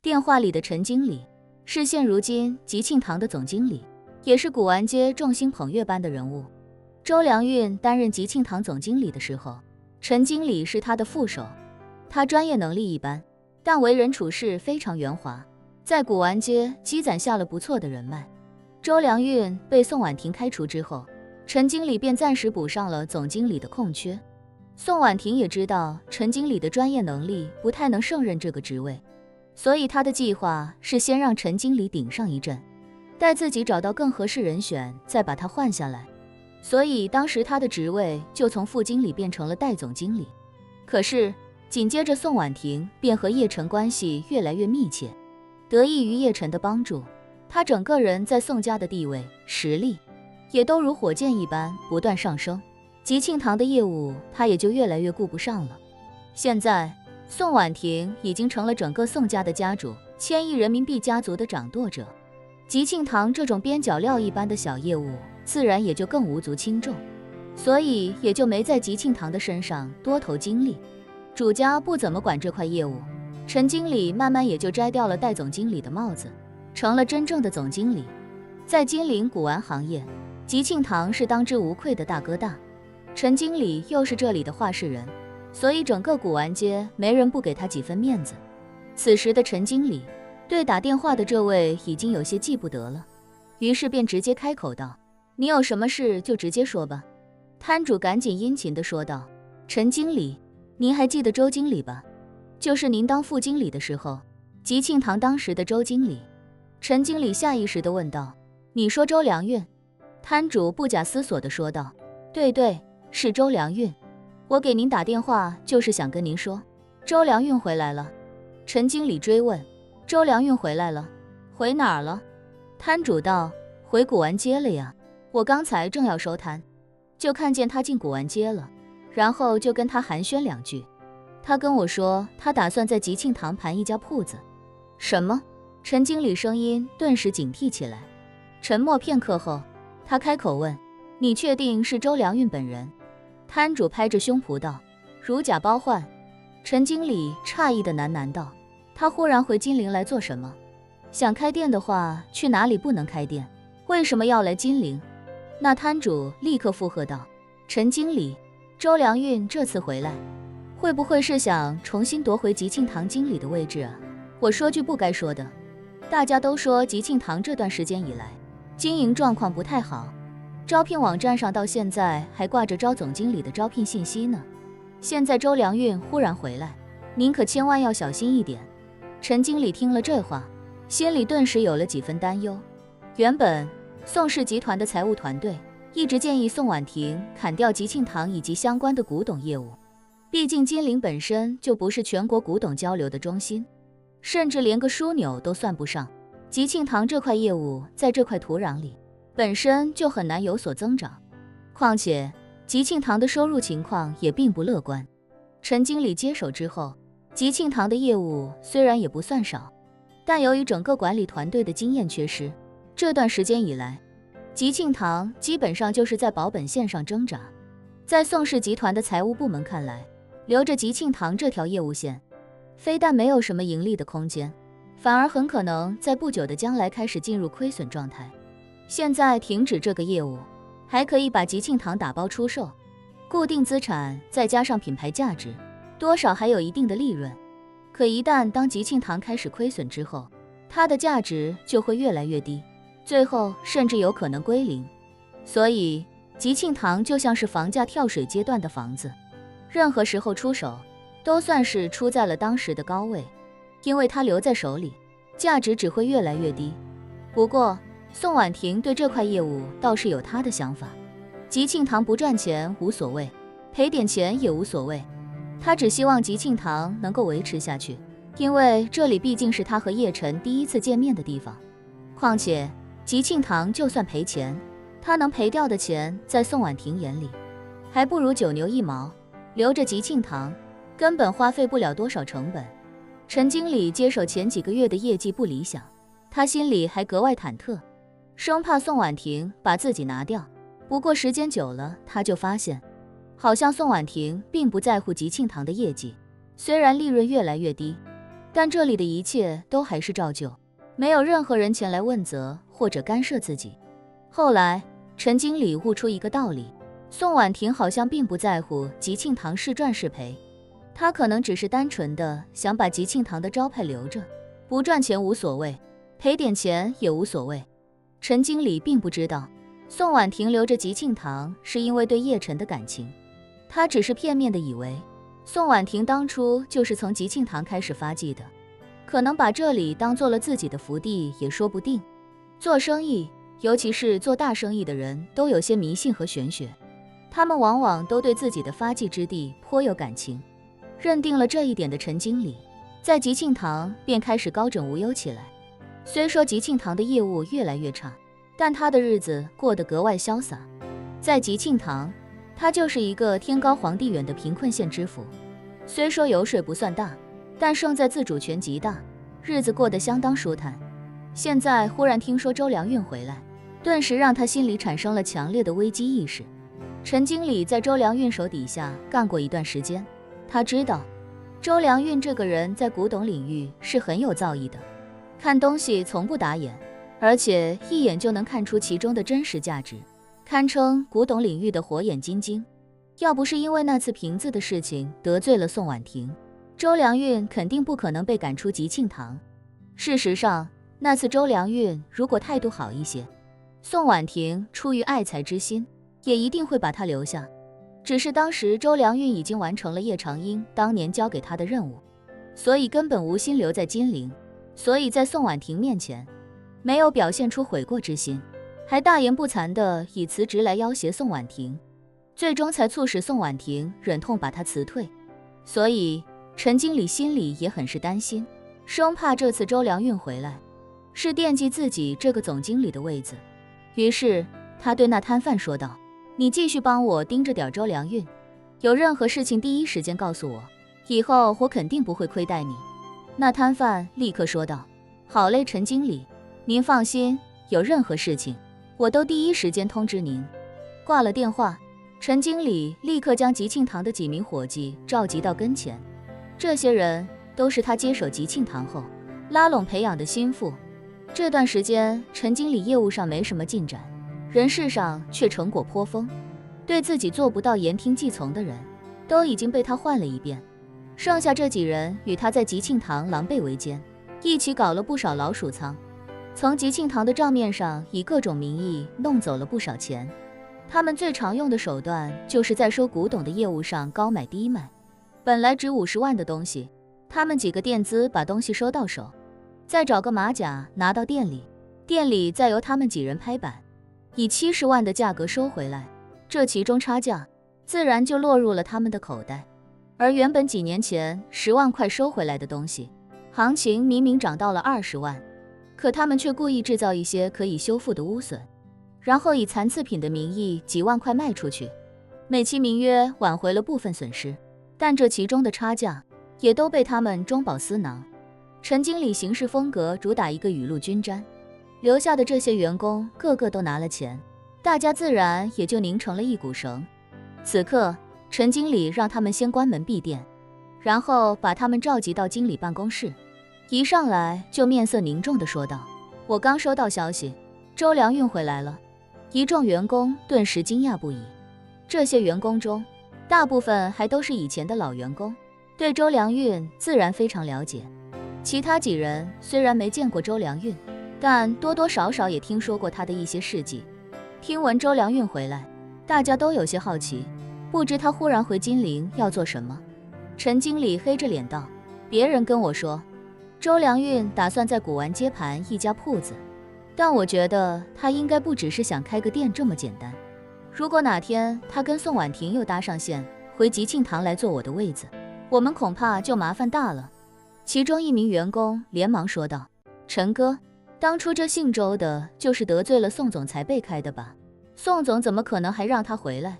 电话里的陈经理是现如今吉庆堂的总经理，也是古玩街众星捧月般的人物。周良运担任吉庆堂总经理的时候，陈经理是他的副手。他专业能力一般，但为人处事非常圆滑，在古玩街积攒下了不错的人脉。周良运被宋婉婷开除之后，陈经理便暂时补上了总经理的空缺。宋婉婷也知道陈经理的专业能力不太能胜任这个职位，所以他的计划是先让陈经理顶上一阵，待自己找到更合适人选再把他换下来。所以当时他的职位就从副经理变成了代总经理。可是紧接着宋婉婷便和叶晨关系越来越密切，得益于叶晨的帮助，他整个人在宋家的地位、实力也都如火箭一般不断上升。吉庆堂的业务他也就越来越顾不上了。现在宋婉婷已经成了整个宋家的家主，1000亿人民币家族的掌舵者，吉庆堂这种边角料一般的小业务自然也就更无足轻重，所以也就没在吉庆堂的身上多投精力。主家不怎么管这块业务，陈经理慢慢也就摘掉了代总经理的帽子，成了真正的总经理。在金陵古玩行业，吉庆堂是当之无愧的大哥大，陈经理又是这里的话事人，所以整个古玩街没人不给他几分面子。此时的陈经理对打电话的这位已经有些记不得了，于是便直接开口道：“你有什么事就直接说吧。”摊主赶紧殷勤地说道：“陈经理，您还记得周经理吧？就是您当副经理的时候，吉庆堂当时的周经理。”陈经理下意识地问道：“你说周良运？”摊主不假思索地说道：“对，是周良运。我给您打电话就是想跟您说，周良运回来了。”陈经理追问：“周良运回来了？回哪儿了？”摊主道：“回古玩街了呀，我刚才正要收摊，就看见他进古玩街了，然后就跟他寒暄2句。他跟我说他打算在吉庆堂盘一家铺子。”什么？陈经理声音顿时警惕起来。沉默片刻后，他开口问：“你确定是周良运本人？”摊主拍着胸脯道：“如假包换。”陈经理诧异的喃喃道：“他忽然回金陵来做什么？想开店的话，去哪里不能开店？为什么要来金陵？”那摊主立刻附和道：“陈经理，周良运这次回来，会不会是想重新夺回吉庆堂经理的位置啊？我说句不该说的，大家都说吉庆堂这段时间以来，经营状况不太好，招聘网站上到现在还挂着招总经理的招聘信息呢。现在周良运忽然回来，您可千万要小心一点。”陈经理听了这话，心里顿时有了几分担忧。原本宋氏集团的财务团队一直建议宋婉婷砍掉吉庆堂以及相关的古董业务，毕竟金陵本身就不是全国古董交流的中心，甚至连个枢纽都算不上。吉庆堂这块业务在这块土壤里本身就很难有所增长，况且吉庆堂的收入情况也并不乐观。陈经理接手之后，吉庆堂的业务虽然也不算少，但由于整个管理团队的经验缺失，这段时间以来，吉庆堂基本上就是在保本线上挣扎。在宋氏集团的财务部门看来，留着吉庆堂这条业务线，非但没有什么盈利的空间，反而很可能在不久的将来开始进入亏损状态。现在停止这个业务，还可以把吉庆堂打包出售，固定资产再加上品牌价值，多少还有一定的利润。可一旦当吉庆堂开始亏损之后，它的价值就会越来越低，最后甚至有可能归零。所以吉庆堂就像是房价跳水阶段的房子，任何时候出手都算是出在了当时的高位，因为它留在手里，价值只会越来越低。不过宋婉婷对这块业务倒是有她的想法，吉庆堂不赚钱无所谓，赔点钱也无所谓，她只希望吉庆堂能够维持下去，因为这里毕竟是她和叶晨第一次见面的地方。况且吉庆堂就算赔钱，她能赔掉的钱在宋婉婷眼里还不如九牛一毛，留着吉庆堂根本花费不了多少成本。陈经理接手前几个月的业绩不理想，他心里还格外忐忑，生怕宋婉婷把自己拿掉。不过时间久了，他就发现好像宋婉婷并不在乎吉庆堂的业绩，虽然利润越来越低，但这里的一切都还是照旧，没有任何人前来问责或者干涉自己。后来，陈经理悟出一个道理，宋婉婷好像并不在乎吉庆堂是赚是赔，她可能只是单纯的想把吉庆堂的招牌留着，不赚钱无所谓，赔点钱也无所谓。陈经理并不知道，宋婉婷留着吉庆堂是因为对叶晨的感情，他只是片面的以为宋婉婷当初就是从吉庆堂开始发迹的，可能把这里当做了自己的福地也说不定。做生意，尤其是做大生意的人，都有些迷信和玄学，他们往往都对自己的发迹之地颇有感情。认定了这一点的陈经理，在吉庆堂便开始高枕无忧起来。虽说吉庆堂的业务越来越差，但他的日子过得格外潇洒。在吉庆堂，他就是一个天高皇帝远的贫困县知府，虽说油水不算大，但胜在自主权极大，日子过得相当舒坦。现在忽然听说周良运回来，顿时让他心里产生了强烈的危机意识。陈经理在周良运手底下干过一段时间，他知道周良运这个人在古董领域是很有造诣的，看东西从不打眼，而且一眼就能看出其中的真实价值，堪称古董领域的火眼金睛。要不是因为那次瓶子的事情得罪了宋婉婷，周良运肯定不可能被赶出吉庆堂。事实上，那次周良运如果态度好一些，宋婉婷出于爱才之心，也一定会把他留下。只是当时周良运已经完成了叶长英当年交给他的任务，所以根本无心留在金陵，所以在宋婉婷面前没有表现出悔过之心，还大言不惭地以辞职来要挟宋婉婷，最终才促使宋婉婷忍痛把他辞退。所以陈经理心里也很是担心，生怕这次周良运回来是惦记自己这个总经理的位子。于是他对那摊贩说道，你继续帮我盯着点周良运，有任何事情第一时间告诉我，以后我肯定不会亏待你。那摊贩立刻说道，好嘞，陈经理，您放心，有任何事情我都第一时间通知您。挂了电话，陈经理立刻将吉庆堂的几名伙计召集到跟前，这些人都是他接手吉庆堂后拉拢培养的心腹。这段时间陈经理业务上没什么进展，人事上却成果颇丰，对自己做不到言听计从的人都已经被他换了一遍，剩下这几人与他在吉庆堂狼狈为奸，一起搞了不少老鼠仓，从吉庆堂的账面上以各种名义弄走了不少钱。他们最常用的手段就是在收古董的业务上高买低卖，本来值50万的东西，他们几个垫资把东西收到手，再找个马甲拿到店里，店里再由他们几人拍板，以70万的价格收回来，这其中差价自然就落入了他们的口袋。而原本几年前10万块收回来的东西，行情明明涨到了20万，可他们却故意制造一些可以修复的污损，然后以残次品的名义几万块卖出去，美其名曰挽回了部分损失，但这其中的差价也都被他们中饱私囊。陈经理行事风格主打一个雨露均沾，留下的这些员工个个都拿了钱，大家自然也就拧成了一股绳。此刻陈经理让他们先关门闭店，然后把他们召集到经理办公室，一上来就面色凝重地说道，我刚收到消息，周良运回来了。一众员工顿时惊讶不已，这些员工中大部分还都是以前的老员工，对周良运自然非常了解。其他几人虽然没见过周良运，但多多少少也听说过他的一些事迹。听闻周良运回来，大家都有些好奇，不知他忽然回金陵要做什么。陈经理黑着脸道，别人跟我说周良运打算在古玩街盘一家铺子，但我觉得他应该不只是想开个店这么简单。如果哪天他跟宋婉婷又搭上线，回吉庆堂来做我的位子，我们恐怕就麻烦大了。其中一名员工连忙说道，陈哥，当初这姓周的就是得罪了宋总才被开的吧？宋总怎么可能还让他回来？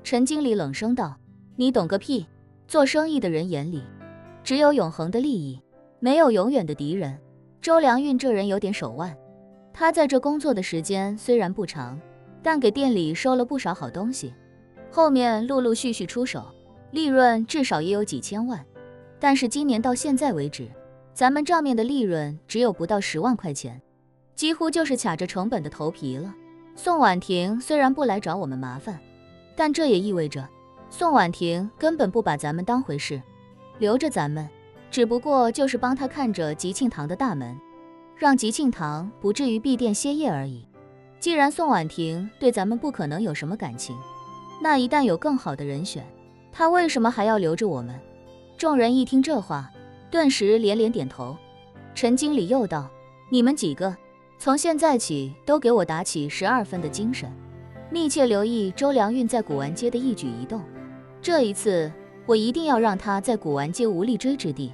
陈经理冷声道，你懂个屁，做生意的人眼里只有永恒的利益，没有永远的敌人。周良运这人有点手腕，他在这工作的时间虽然不长，但给店里收了不少好东西，后面陆陆续续出手，利润至少也有几千万。但是今年到现在为止，咱们账面的利润只有不到10万块钱，几乎就是卡着成本的头皮了。宋婉婷虽然不来找我们麻烦，但这也意味着宋婉婷根本不把咱们当回事，留着咱们只不过就是帮她看着吉庆堂的大门，让吉庆堂不至于闭店歇业而已。既然宋婉婷对咱们不可能有什么感情，那一旦有更好的人选，她为什么还要留着我们？众人一听这话，顿时连连点头。陈经理又道：你们几个从现在起都给我打起12分的精神，密切留意周良运在古玩街的一举一动。这一次我一定要让他在古玩街无立锥之地。